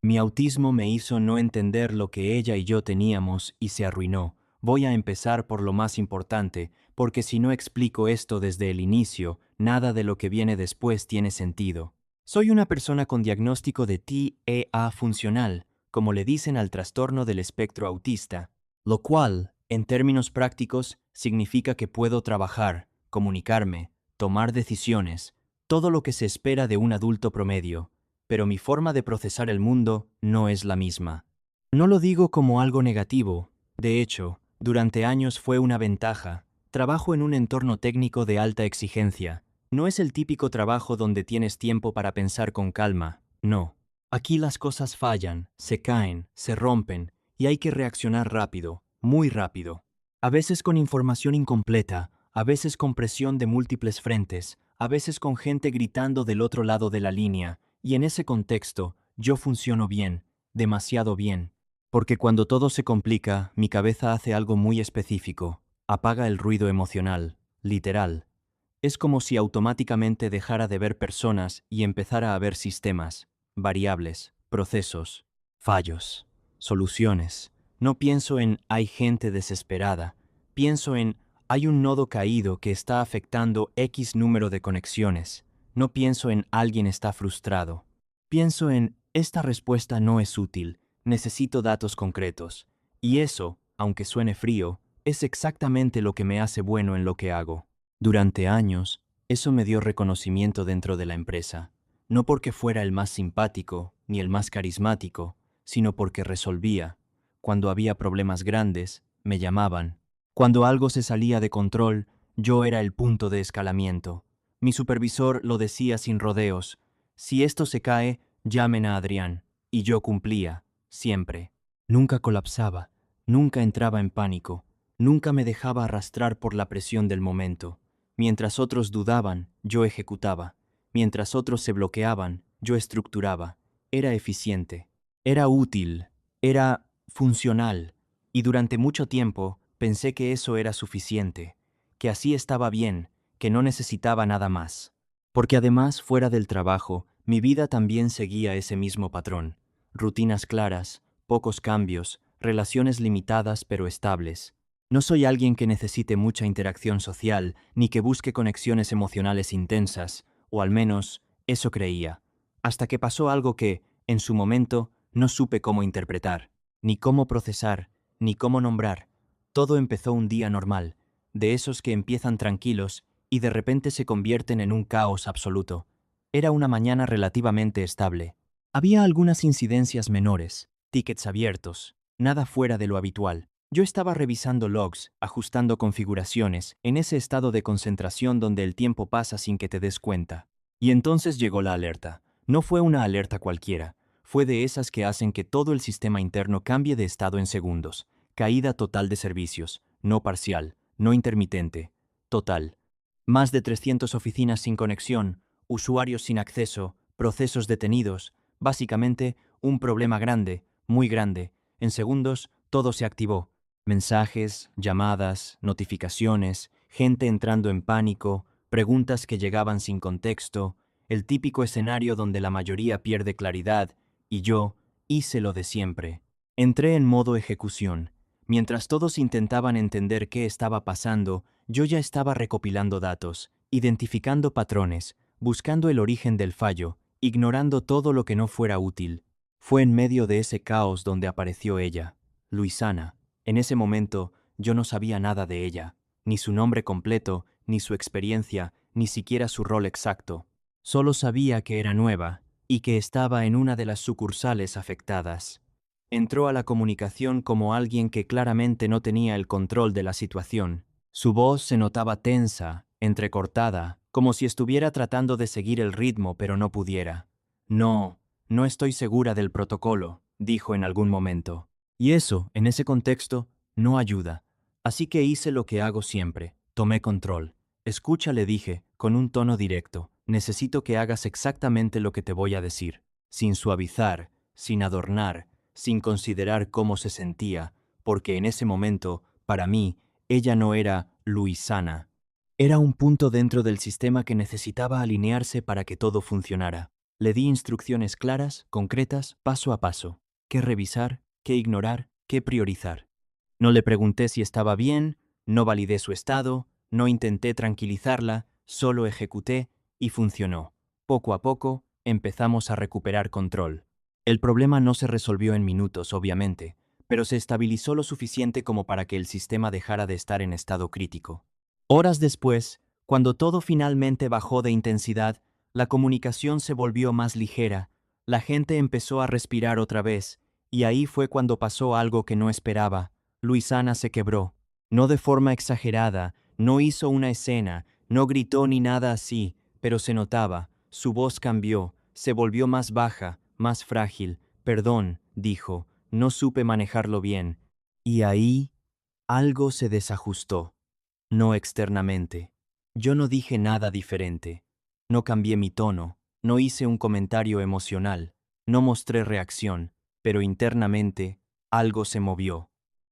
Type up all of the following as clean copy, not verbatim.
Mi autismo me hizo no entender lo que ella y yo teníamos y se arruinó. Voy a empezar por lo más importante, porque si no explico esto desde el inicio, nada de lo que viene después tiene sentido. Soy una persona con diagnóstico de TEA funcional, como le dicen al trastorno del espectro autista, lo cual, en términos prácticos, significa que puedo trabajar, comunicarme, tomar decisiones, todo lo que se espera de un adulto promedio, pero mi forma de procesar el mundo no es la misma. No lo digo como algo negativo, de hecho, durante años fue una ventaja. Trabajo en un entorno técnico de alta exigencia. No es el típico trabajo donde tienes tiempo para pensar con calma, no. Aquí las cosas fallan, se caen, se rompen, y hay que reaccionar rápido, muy rápido. A veces con información incompleta, a veces con presión de múltiples frentes, a veces con gente gritando del otro lado de la línea, y en ese contexto, yo funciono bien, demasiado bien. Porque cuando todo se complica, mi cabeza hace algo muy específico, apaga el ruido emocional, literal. Es como si automáticamente dejara de ver personas y empezara a ver sistemas, variables, procesos, fallos, soluciones. No pienso en hay gente desesperada, pienso en hay un nodo caído que está afectando X número de conexiones. No pienso en alguien está frustrado. Pienso en esta respuesta no es útil, necesito datos concretos. Y eso, aunque suene frío, es exactamente lo que me hace bueno en lo que hago. Durante años, eso me dio reconocimiento dentro de la empresa, no porque fuera el más simpático ni el más carismático, sino porque resolvía. Cuando había problemas grandes, me llamaban. Cuando algo se salía de control, yo era el punto de escalamiento. Mi supervisor lo decía sin rodeos. Si esto se cae, llamen a Adrián. Y yo cumplía, siempre. Nunca colapsaba, nunca entraba en pánico, nunca me dejaba arrastrar por la presión del momento. Mientras otros dudaban, yo ejecutaba. Mientras otros se bloqueaban, yo estructuraba. Era eficiente. Era útil. Era funcional. Y durante mucho tiempo pensé que eso era suficiente, que así estaba bien, que no necesitaba nada más. Porque además, fuera del trabajo, mi vida también seguía ese mismo patrón. Rutinas claras, pocos cambios, relaciones limitadas pero estables. No soy alguien que necesite mucha interacción social, ni que busque conexiones emocionales intensas, o al menos eso creía, hasta que pasó algo que, en su momento, no supe cómo interpretar, ni cómo procesar, ni cómo nombrar. Todo empezó un día normal, de esos que empiezan tranquilos y de repente se convierten en un caos absoluto. Era una mañana relativamente estable. Había algunas incidencias menores, tickets abiertos, nada fuera de lo habitual. Yo estaba revisando logs, ajustando configuraciones, en ese estado de concentración donde el tiempo pasa sin que te des cuenta. Y entonces llegó la alerta. No fue una alerta cualquiera, fue de esas que hacen que todo el sistema interno cambie de estado en segundos. Caída total de servicios, no parcial, no intermitente, total. Más de 300 oficinas sin conexión, usuarios sin acceso, procesos detenidos, básicamente un problema grande, muy grande. En segundos, todo se activó. Mensajes, llamadas, notificaciones, gente entrando en pánico, preguntas que llegaban sin contexto, el típico escenario donde la mayoría pierde claridad, y yo hice lo de siempre. Entré en modo ejecución. Mientras todos intentaban entender qué estaba pasando, yo ya estaba recopilando datos, identificando patrones, buscando el origen del fallo, ignorando todo lo que no fuera útil. Fue en medio de ese caos donde apareció ella, Luisana. En ese momento, yo no sabía nada de ella, ni su nombre completo, ni su experiencia, ni siquiera su rol exacto. Solo sabía que era nueva y que estaba en una de las sucursales afectadas. Entró a la comunicación como alguien que claramente no tenía el control de la situación. Su voz se notaba tensa, entrecortada, como si estuviera tratando de seguir el ritmo pero no pudiera. No, no estoy segura del protocolo, dijo en algún momento. Y eso, en ese contexto, no ayuda. Así que hice lo que hago siempre, tomé control. Escucha, le dije, con un tono directo, necesito que hagas exactamente lo que te voy a decir, sin suavizar, sin adornar, sin considerar cómo se sentía, porque en ese momento, para mí, ella no era Luisana. Era un punto dentro del sistema que necesitaba alinearse para que todo funcionara. Le di instrucciones claras, concretas, paso a paso. Qué revisar, qué ignorar, qué priorizar. No le pregunté si estaba bien, no validé su estado, no intenté tranquilizarla, solo ejecuté y funcionó. Poco a poco, empezamos a recuperar control. El problema no se resolvió en minutos, obviamente, pero se estabilizó lo suficiente como para que el sistema dejara de estar en estado crítico. Horas después, cuando todo finalmente bajó de intensidad, la comunicación se volvió más ligera, la gente empezó a respirar otra vez, y ahí fue cuando pasó algo que no esperaba. Luisana se quebró. No de forma exagerada, no hizo una escena, no gritó ni nada así, pero se notaba, su voz cambió, se volvió más baja, más frágil. Perdón, dijo, no supe manejarlo bien. Y ahí algo se desajustó. No externamente. Yo no dije nada diferente. No cambié mi tono, no hice un comentario emocional, no mostré reacción, pero internamente algo se movió.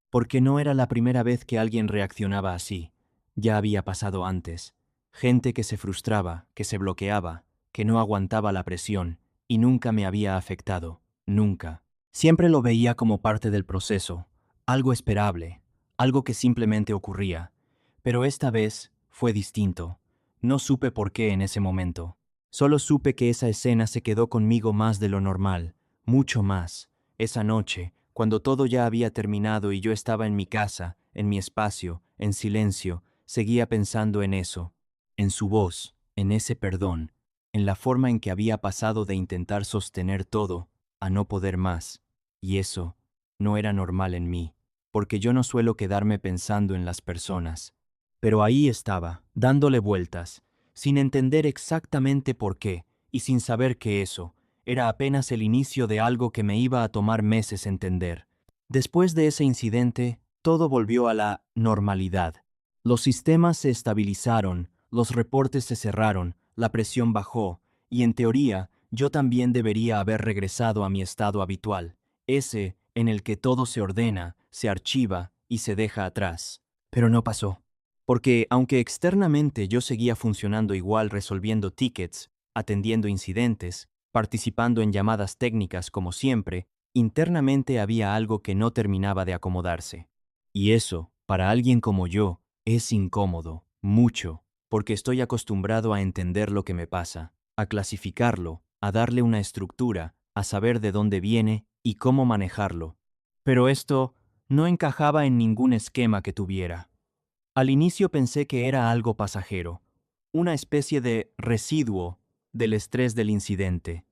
Porque no era la primera vez que alguien reaccionaba así. Ya había pasado antes. Gente que se frustraba, que se bloqueaba, que no aguantaba la presión, y nunca me había afectado. Nunca. Siempre lo veía como parte del proceso, algo esperable, algo que simplemente ocurría. Pero esta vez fue distinto. No supe por qué en ese momento. Solo supe que esa escena se quedó conmigo más de lo normal, mucho más. Esa noche, cuando todo ya había terminado y yo estaba en mi casa, en mi espacio, en silencio, seguía pensando en eso, en su voz, en ese perdón, en la forma en que había pasado de intentar sostener todo a no poder más. Y eso no era normal en mí, porque yo no suelo quedarme pensando en las personas. Pero ahí estaba, dándole vueltas, sin entender exactamente por qué, y sin saber que eso era apenas el inicio de algo que me iba a tomar meses entender. Después de ese incidente, todo volvió a la normalidad. Los sistemas se estabilizaron, los reportes se cerraron, la presión bajó, y en teoría, yo también debería haber regresado a mi estado habitual, ese en el que todo se ordena, se archiva y se deja atrás. Pero no pasó. Porque aunque externamente yo seguía funcionando igual resolviendo tickets, atendiendo incidentes, participando en llamadas técnicas como siempre, internamente había algo que no terminaba de acomodarse. Y eso, para alguien como yo, es incómodo, mucho, porque estoy acostumbrado a entender lo que me pasa, a clasificarlo, a darle una estructura, a saber de dónde viene y cómo manejarlo. Pero esto no encajaba en ningún esquema que tuviera. Al inicio pensé que era algo pasajero, una especie de residuo del estrés del incidente,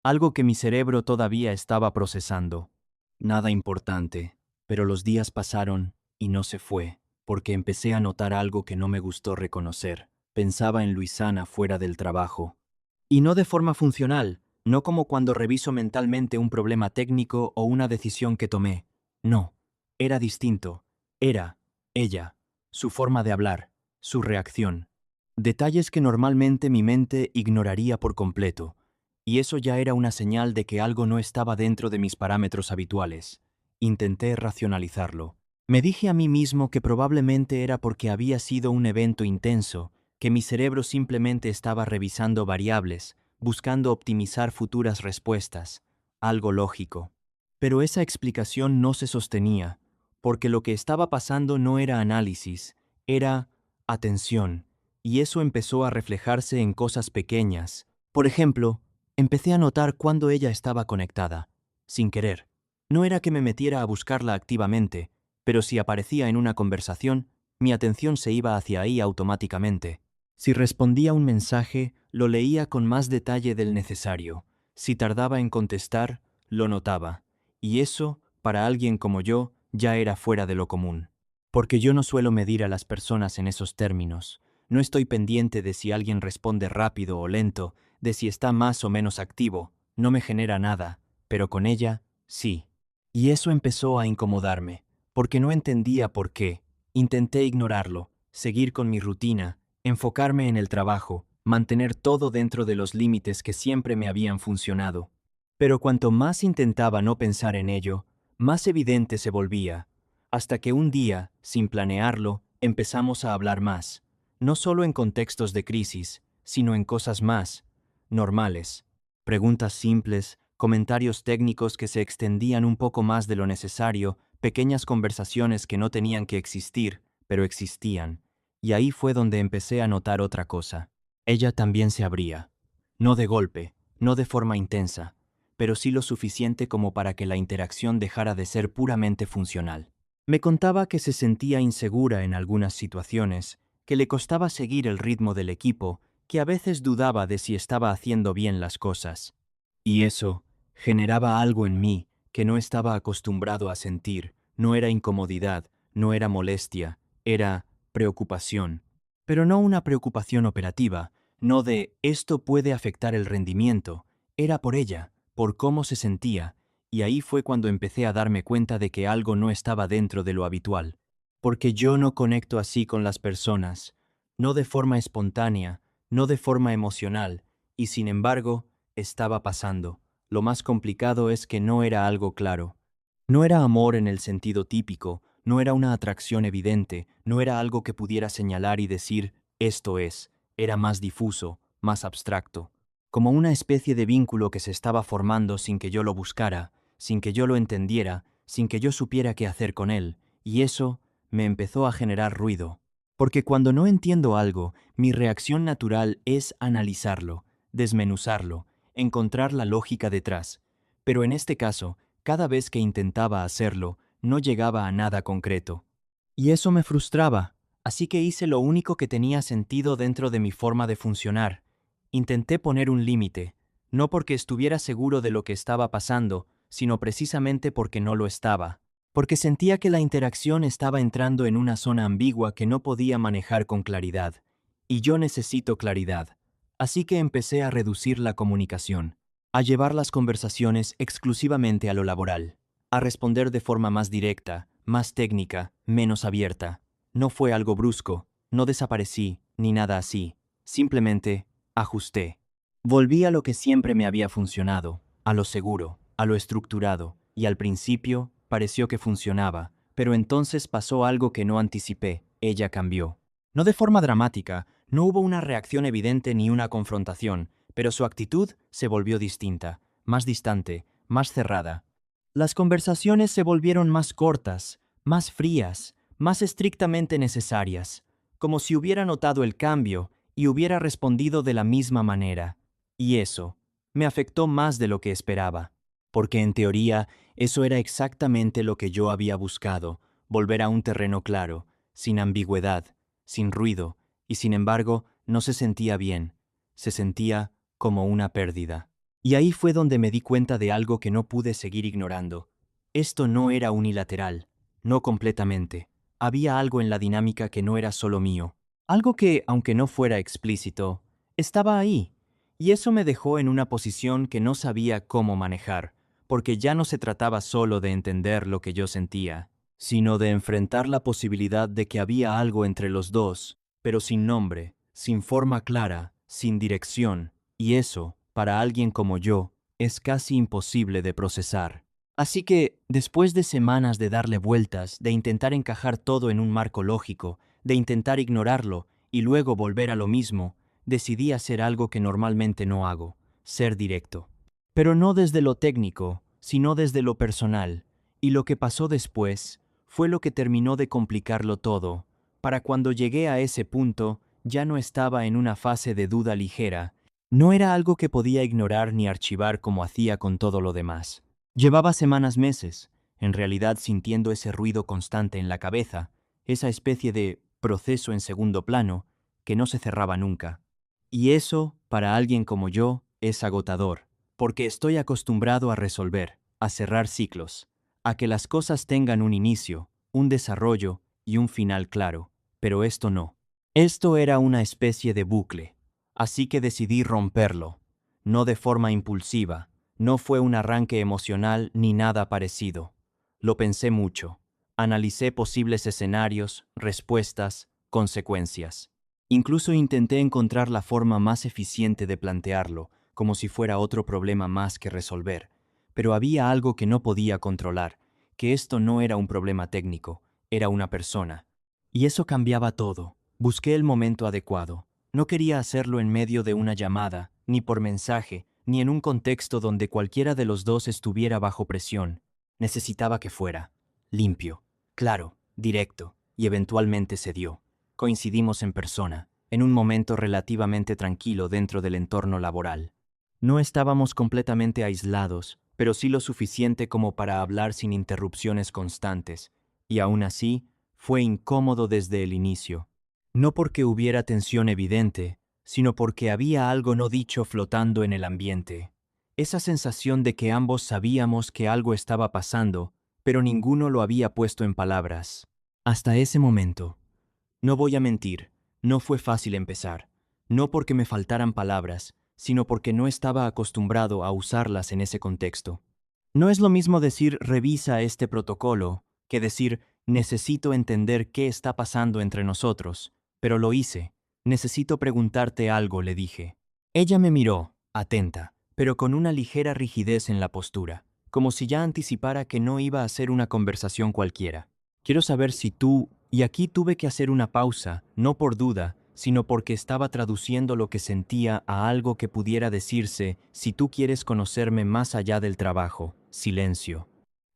algo que mi cerebro todavía estaba procesando. Nada importante, pero los días pasaron y no se fue, porque empecé a notar algo que no me gustó reconocer. Pensaba en Luisana fuera del trabajo. Y no de forma funcional, no como cuando reviso mentalmente un problema técnico o una decisión que tomé. No, era distinto. Era ella, su forma de hablar, su reacción. Detalles que normalmente mi mente ignoraría por completo. Y eso ya era una señal de que algo no estaba dentro de mis parámetros habituales. Intenté racionalizarlo. Me dije a mí mismo que probablemente era porque había sido un evento intenso, que mi cerebro simplemente estaba revisando variables, buscando optimizar futuras respuestas, algo lógico. Pero esa explicación no se sostenía, porque lo que estaba pasando no era análisis, era atención, y eso empezó a reflejarse en cosas pequeñas. Por ejemplo, empecé a notar cuando ella estaba conectada, sin querer. No era que me metiera a buscarla activamente, pero si aparecía en una conversación, mi atención se iba hacia ahí automáticamente. Si respondía un mensaje, lo leía con más detalle del necesario. Si tardaba en contestar, lo notaba. Y eso, para alguien como yo, ya era fuera de lo común. Porque yo no suelo medir a las personas en esos términos. No estoy pendiente de si alguien responde rápido o lento, de si está más o menos activo. No me genera nada, pero con ella, sí. Y eso empezó a incomodarme, porque no entendía por qué. Intenté ignorarlo, seguir con mi rutina, enfocarme en el trabajo, mantener todo dentro de los límites que siempre me habían funcionado. Pero cuanto más intentaba no pensar en ello, más evidente se volvía, hasta que un día, sin planearlo, empezamos a hablar más, no solo en contextos de crisis, sino en cosas más normales. Preguntas simples, comentarios técnicos que se extendían un poco más de lo necesario, pequeñas conversaciones que no tenían que existir, pero existían. Y ahí fue donde empecé a notar otra cosa. Ella también se abría. No de golpe, no de forma intensa, pero sí lo suficiente como para que la interacción dejara de ser puramente funcional. Me contaba que se sentía insegura en algunas situaciones, que le costaba seguir el ritmo del equipo, que a veces dudaba de si estaba haciendo bien las cosas. Y eso generaba algo en mí que no estaba acostumbrado a sentir. No era incomodidad, no era molestia, era preocupación. Pero no una preocupación operativa, no de esto puede afectar el rendimiento, era por ella, por cómo se sentía, y ahí fue cuando empecé a darme cuenta de que algo no estaba dentro de lo habitual. Porque yo no conecto así con las personas, no de forma espontánea, no de forma emocional, y sin embargo, estaba pasando. Lo más complicado es que no era algo claro. No era amor en el sentido típico, no era una atracción evidente, no era algo que pudiera señalar y decir, esto es, era más difuso, más abstracto, como una especie de vínculo que se estaba formando sin que yo lo buscara, sin que yo lo entendiera, sin que yo supiera qué hacer con él, y eso me empezó a generar ruido. Porque cuando no entiendo algo, mi reacción natural es analizarlo, desmenuzarlo, encontrar la lógica detrás. Pero en este caso, cada vez que intentaba hacerlo, no llegaba a nada concreto. Y eso me frustraba, así que hice lo único que tenía sentido dentro de mi forma de funcionar. Intenté poner un límite, no porque estuviera seguro de lo que estaba pasando, sino precisamente porque no lo estaba. Porque sentía que la interacción estaba entrando en una zona ambigua que no podía manejar con claridad. Y yo necesito claridad. Así que empecé a reducir la comunicación, a llevar las conversaciones exclusivamente a lo laboral, a responder de forma más directa, más técnica, menos abierta. No fue algo brusco, no desaparecí, ni nada así. Simplemente ajusté. Volví a lo que siempre me había funcionado, a lo seguro, a lo estructurado, y al principio pareció que funcionaba, pero entonces pasó algo que no anticipé, ella cambió. No de forma dramática, no hubo una reacción evidente ni una confrontación, pero su actitud se volvió distinta, más distante, más cerrada. Las conversaciones se volvieron más cortas, más frías, más estrictamente necesarias, como si hubiera notado el cambio y hubiera respondido de la misma manera. Y eso me afectó más de lo que esperaba, porque en teoría eso era exactamente lo que yo había buscado, volver a un terreno claro, sin ambigüedad, sin ruido, y sin embargo no se sentía bien, se sentía como una pérdida. Y ahí fue donde me di cuenta de algo que no pude seguir ignorando. Esto no era unilateral, no completamente. Había algo en la dinámica que no era solo mío. Algo que, aunque no fuera explícito, estaba ahí. Y eso me dejó en una posición que no sabía cómo manejar, porque ya no se trataba solo de entender lo que yo sentía, sino de enfrentar la posibilidad de que había algo entre los dos, pero sin nombre, sin forma clara, sin dirección, y eso, para alguien como yo, es casi imposible de procesar. Así que, después de semanas de darle vueltas, de intentar encajar todo en un marco lógico, de intentar ignorarlo y luego volver a lo mismo, decidí hacer algo que normalmente no hago, ser directo. Pero no desde lo técnico, sino desde lo personal, y lo que pasó después fue lo que terminó de complicarlo todo. Para cuando llegué a ese punto, ya no estaba en una fase de duda ligera. No era algo que podía ignorar ni archivar como hacía con todo lo demás. Llevaba semanas, meses, en realidad sintiendo ese ruido constante en la cabeza, esa especie de proceso en segundo plano que no se cerraba nunca. Y eso, para alguien como yo, es agotador, porque estoy acostumbrado a resolver, a cerrar ciclos, a que las cosas tengan un inicio, un desarrollo y un final claro, pero esto no. Esto era una especie de bucle, así que decidí romperlo, no de forma impulsiva, no fue un arranque emocional ni nada parecido. Lo pensé mucho, analicé posibles escenarios, respuestas, consecuencias. Incluso intenté encontrar la forma más eficiente de plantearlo, como si fuera otro problema más que resolver. Pero había algo que no podía controlar, que esto no era un problema técnico, era una persona. Y eso cambiaba todo. Busqué el momento adecuado. No quería hacerlo en medio de una llamada, ni por mensaje, ni en un contexto donde cualquiera de los dos estuviera bajo presión. Necesitaba que fuera limpio, claro, directo, y eventualmente se dio. Coincidimos en persona, en un momento relativamente tranquilo dentro del entorno laboral. No estábamos completamente aislados, pero sí lo suficiente como para hablar sin interrupciones constantes, y aún así, fue incómodo desde el inicio. No porque hubiera tensión evidente, sino porque había algo no dicho flotando en el ambiente. Esa sensación de que ambos sabíamos que algo estaba pasando, pero ninguno lo había puesto en palabras. Hasta ese momento. No voy a mentir, no fue fácil empezar. No porque me faltaran palabras, sino porque no estaba acostumbrado a usarlas en ese contexto. No es lo mismo decir revisa este protocolo que decir necesito entender qué está pasando entre nosotros, pero lo hice. Necesito preguntarte algo, le dije. Ella me miró, atenta, pero con una ligera rigidez en la postura, como si ya anticipara que no iba a ser una conversación cualquiera. Quiero saber si tú... Y aquí tuve que hacer una pausa, no por duda, sino porque estaba traduciendo lo que sentía a algo que pudiera decirse si tú quieres conocerme más allá del trabajo. Silencio.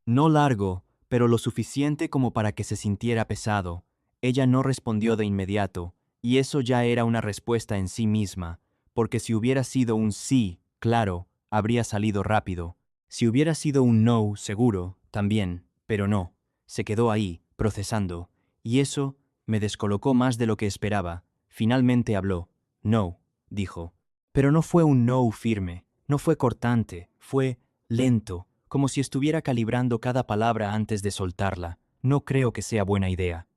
No largo, pero lo suficiente como para que se sintiera pesado. Ella no respondió de inmediato, y eso ya era una respuesta en sí misma, porque si hubiera sido un sí, claro, habría salido rápido. Si hubiera sido un no, seguro, también, pero no. Se quedó ahí, procesando, y eso me descolocó más de lo que esperaba. Finalmente habló. No, dijo. Pero no fue un no firme, no fue cortante, fue lento, como si estuviera calibrando cada palabra antes de soltarla. No creo que sea buena idea.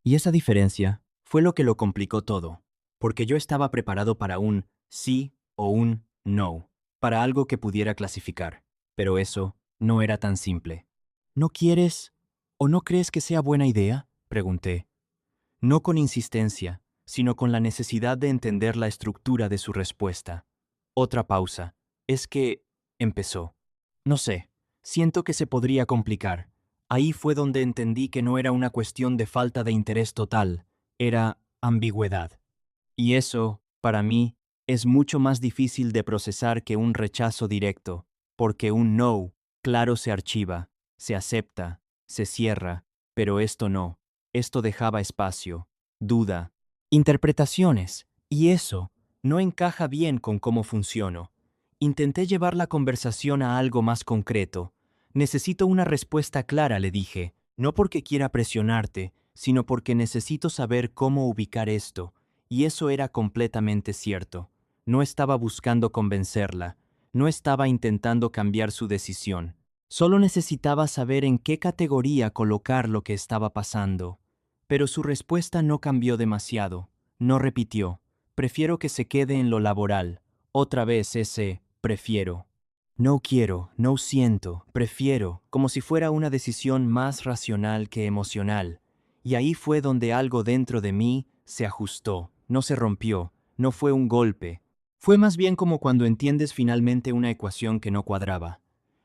Y esa diferencia fue lo que lo complicó todo, porque yo estaba preparado para un sí o un no, para algo que pudiera clasificar, pero eso no era tan simple. ¿No quieres o no crees que sea buena idea?, pregunté. No con insistencia, sino con la necesidad de entender la estructura de su respuesta. Otra pausa. Es que... empezó. No sé, siento que se podría complicar. Ahí fue donde entendí que no era una cuestión de falta de interés total, era ambigüedad. Y eso, para mí, es mucho más difícil de procesar que un rechazo directo, porque un no, claro, se archiva, se acepta, se cierra, pero esto no, esto dejaba espacio, duda, interpretaciones, y eso no encaja bien con cómo funciono. Intenté llevar la conversación a algo más concreto. Necesito una respuesta clara, le dije, no porque quiera presionarte, sino porque necesito saber cómo ubicar esto. Y eso era completamente cierto. No estaba buscando convencerla, no estaba intentando cambiar su decisión. Solo necesitaba saber en qué categoría colocar lo que estaba pasando. Pero su respuesta no cambió demasiado, no repitió. Prefiero que se quede en lo laboral. Otra vez ese prefiero. No quiero, no siento, prefiero, como si fuera una decisión más racional que emocional. Y ahí fue donde algo dentro de mí se ajustó, no se rompió, no fue un golpe. Fue más bien como cuando entiendes finalmente una ecuación que no cuadraba.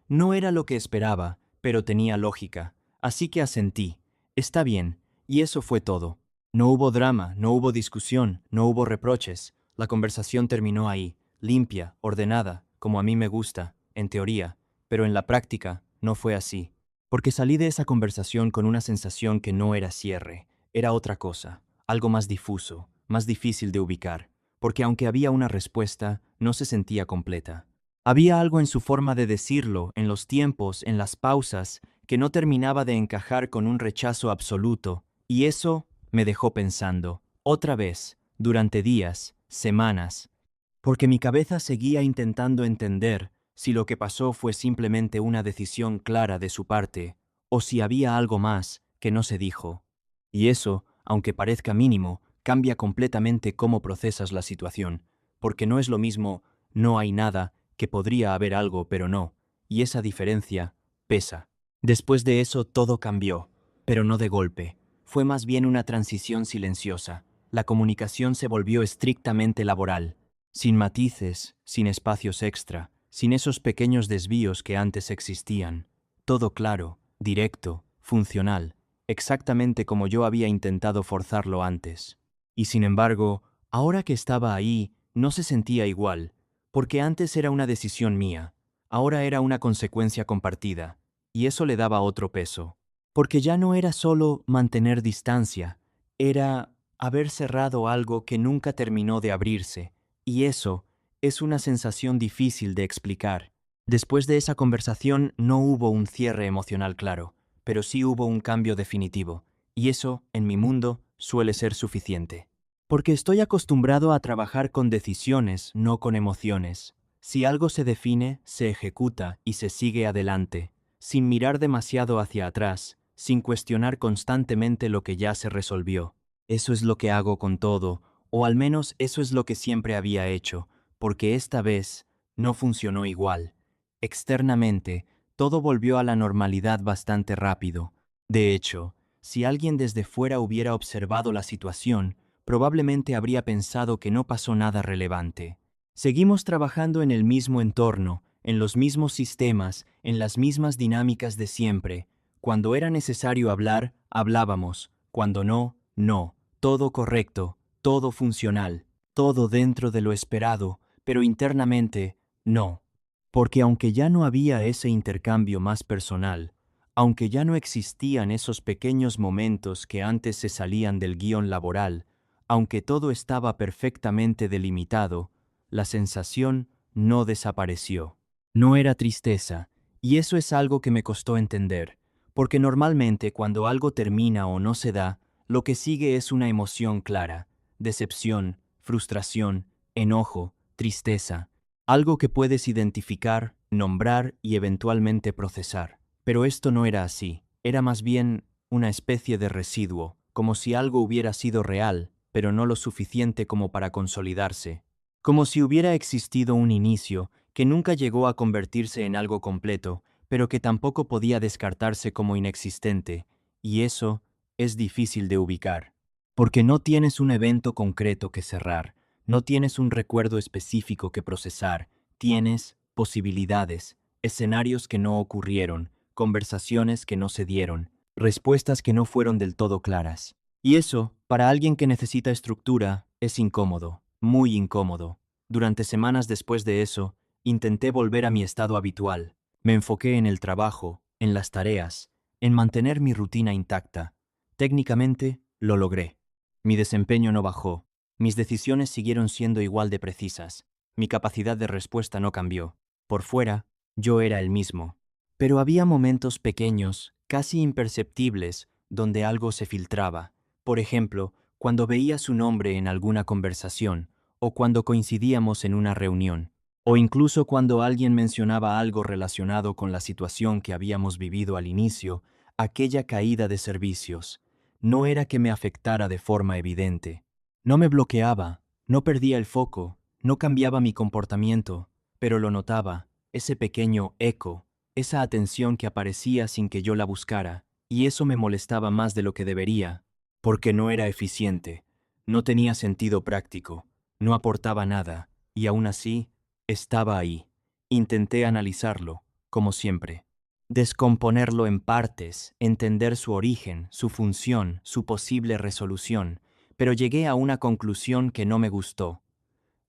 No era lo que esperaba, pero tenía lógica, así que asentí. Está bien, y eso fue todo. No hubo drama, no hubo discusión, no hubo reproches. La conversación terminó ahí, limpia, ordenada, como a mí me gusta, en teoría, pero en la práctica no fue así. Porque salí de esa conversación con una sensación que no era cierre, era otra cosa, algo más difuso, más difícil de ubicar, porque aunque había una respuesta, no se sentía completa. Había algo en su forma de decirlo, en los tiempos, en las pausas, que no terminaba de encajar con un rechazo absoluto, y eso me dejó pensando, otra vez, durante días, semanas, porque mi cabeza seguía intentando entender si lo que pasó fue simplemente una decisión clara de su parte, o si había algo más que no se dijo. Y eso, aunque parezca mínimo, cambia completamente cómo procesas la situación, porque no es lo mismo no hay nada que podría haber algo pero no, y esa diferencia pesa. Después de eso todo cambió, pero no de golpe. Fue más bien una transición silenciosa. La comunicación se volvió estrictamente laboral, sin matices, sin espacios extra, sin esos pequeños desvíos que antes existían. Todo claro, directo, funcional, exactamente como yo había intentado forzarlo antes. Y sin embargo, ahora que estaba ahí, no se sentía igual. porque antes era una decisión mía, ahora era una consecuencia compartida, y eso le daba otro peso. Porque ya no era solo mantener distancia, era haber cerrado algo que nunca terminó de abrirse, y eso es una sensación difícil de explicar. Después de esa conversación no hubo un cierre emocional claro, pero sí hubo un cambio definitivo, y eso, en mi mundo, suele ser suficiente. Porque estoy acostumbrado a trabajar con decisiones, no con emociones. Si algo se define, se ejecuta y se sigue adelante, sin mirar demasiado hacia atrás, sin cuestionar constantemente lo que ya se resolvió. Eso es lo que hago con todo, o al menos eso es lo que siempre había hecho, porque esta vez no funcionó igual. Externamente, todo volvió a la normalidad bastante rápido. De hecho, si alguien desde fuera hubiera observado la situación, probablemente habría pensado que no pasó nada relevante. Seguimos trabajando en el mismo entorno, en los mismos sistemas, en las mismas dinámicas de siempre. Cuando era necesario hablar, hablábamos. Cuando no, no. Todo correcto, todo funcional, todo dentro de lo esperado, pero internamente, no. Porque aunque ya no había ese intercambio más personal, aunque ya no existían esos pequeños momentos que antes se salían del guión laboral, aunque todo estaba perfectamente delimitado, la sensación no desapareció. No era tristeza, y eso es algo que me costó entender, porque normalmente cuando algo termina o no se da, lo que sigue es una emoción clara: decepción, frustración, enojo, tristeza, algo que puedes identificar, nombrar y eventualmente procesar. Pero esto no era así, era más bien una especie de residuo, como si algo hubiera sido real, pero no lo suficiente como para consolidarse. Como si hubiera existido un inicio que nunca llegó a convertirse en algo completo, pero que tampoco podía descartarse como inexistente, y eso es difícil de ubicar. Porque no tienes un evento concreto que cerrar, no tienes un recuerdo específico que procesar, tienes posibilidades, escenarios que no ocurrieron, conversaciones que no se dieron, respuestas que no fueron del todo claras. Y eso, para alguien que necesita estructura, es incómodo, muy incómodo. Durante semanas después de eso, intenté volver a mi estado habitual. Me enfoqué en el trabajo, en las tareas, en mantener mi rutina intacta. Técnicamente, lo logré. Mi desempeño no bajó. Mis decisiones siguieron siendo igual de precisas. Mi capacidad de respuesta no cambió. Por fuera, yo era el mismo. Pero había momentos pequeños, casi imperceptibles, donde algo se filtraba. Por ejemplo, cuando veía su nombre en alguna conversación, o cuando coincidíamos en una reunión, o incluso cuando alguien mencionaba algo relacionado con la situación que habíamos vivido al inicio, aquella caída de servicios. No era que me afectara de forma evidente. No me bloqueaba, no perdía el foco, no cambiaba mi comportamiento, pero lo notaba, ese pequeño eco, esa atención que aparecía sin que yo la buscara, y eso me molestaba más de lo que debería, porque no era eficiente, no tenía sentido práctico, no aportaba nada, y aún así, estaba ahí. Intenté analizarlo, como siempre. Descomponerlo en partes, entender su origen, su función, su posible resolución, pero llegué a una conclusión que no me gustó.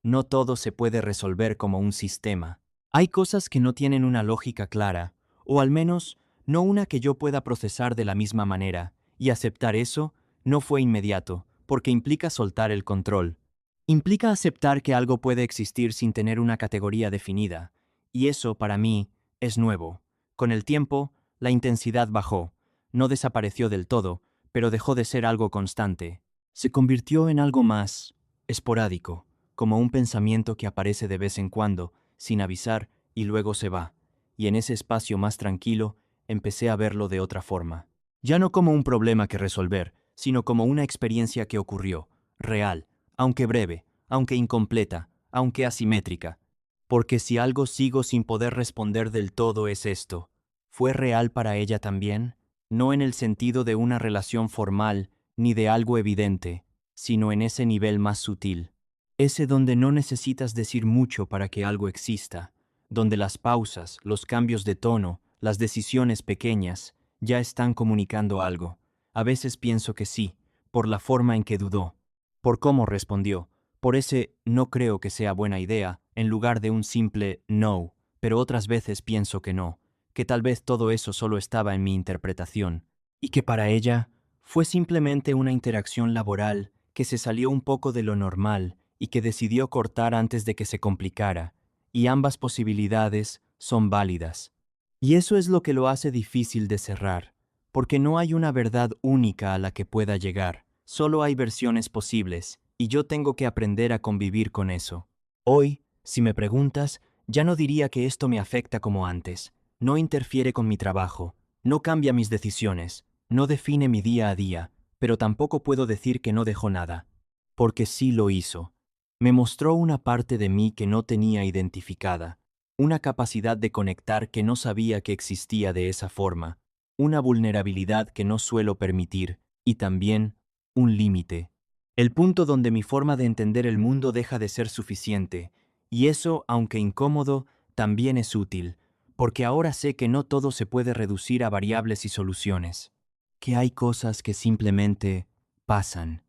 No todo se puede resolver como un sistema. Hay cosas que no tienen una lógica clara, o al menos no una que yo pueda procesar de la misma manera, y aceptar eso no fue inmediato, porque implica soltar el control. Implica aceptar que algo puede existir sin tener una categoría definida, y eso, para mí, es nuevo. Con el tiempo, la intensidad bajó. No desapareció del todo, pero dejó de ser algo constante. Se convirtió en algo más esporádico, como un pensamiento que aparece de vez en cuando, sin avisar, y luego se va. Y en ese espacio más tranquilo, empecé a verlo de otra forma. Ya no como un problema que resolver, sino como una experiencia que ocurrió, real, aunque breve, aunque incompleta, aunque asimétrica. Porque si algo sigo sin poder responder del todo es esto: ¿fue real para ella también? No en el sentido de una relación formal, ni de algo evidente, sino en ese nivel más sutil. Ese donde no necesitas decir mucho para que algo exista, donde las pausas, los cambios de tono, las decisiones pequeñas, ya están comunicando algo. A veces pienso que sí, por la forma en que dudó, por cómo respondió, por ese "no creo que sea buena idea", en lugar de un simple no, pero otras veces pienso que no, que tal vez todo eso solo estaba en mi interpretación, y que para ella fue simplemente una interacción laboral que se salió un poco de lo normal y que decidió cortar antes de que se complicara, y ambas posibilidades son válidas. Y eso es lo que lo hace difícil de cerrar, porque no hay una verdad única a la que pueda llegar, solo hay versiones posibles, y yo tengo que aprender a convivir con eso. Hoy, si me preguntas, ya no diría que esto me afecta como antes, no interfiere con mi trabajo, no cambia mis decisiones, no define mi día a día, pero tampoco puedo decir que no dejó nada, porque sí lo hizo. Me mostró una parte de mí que no tenía identificada, una capacidad de conectar que no sabía que existía de esa forma, una vulnerabilidad que no suelo permitir, y también un límite. El punto donde mi forma de entender el mundo deja de ser suficiente, y eso, aunque incómodo, también es útil, porque ahora sé que no todo se puede reducir a variables y soluciones, que hay cosas que simplemente pasan,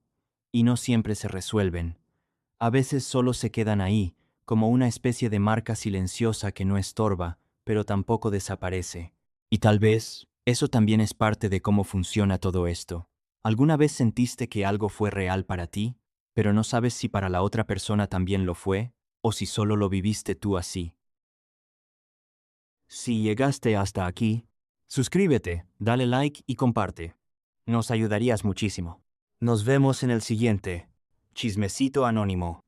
y no siempre se resuelven. A veces solo se quedan ahí, como una especie de marca silenciosa que no estorba, pero tampoco desaparece. Y tal vez eso también es parte de cómo funciona todo esto. ¿Alguna vez sentiste que algo fue real para ti, pero no sabes si para la otra persona también lo fue, o si solo lo viviste tú así? Si llegaste hasta aquí, suscríbete, dale like y comparte. Nos ayudarías muchísimo. Nos vemos en el siguiente Chismecito Anónimo.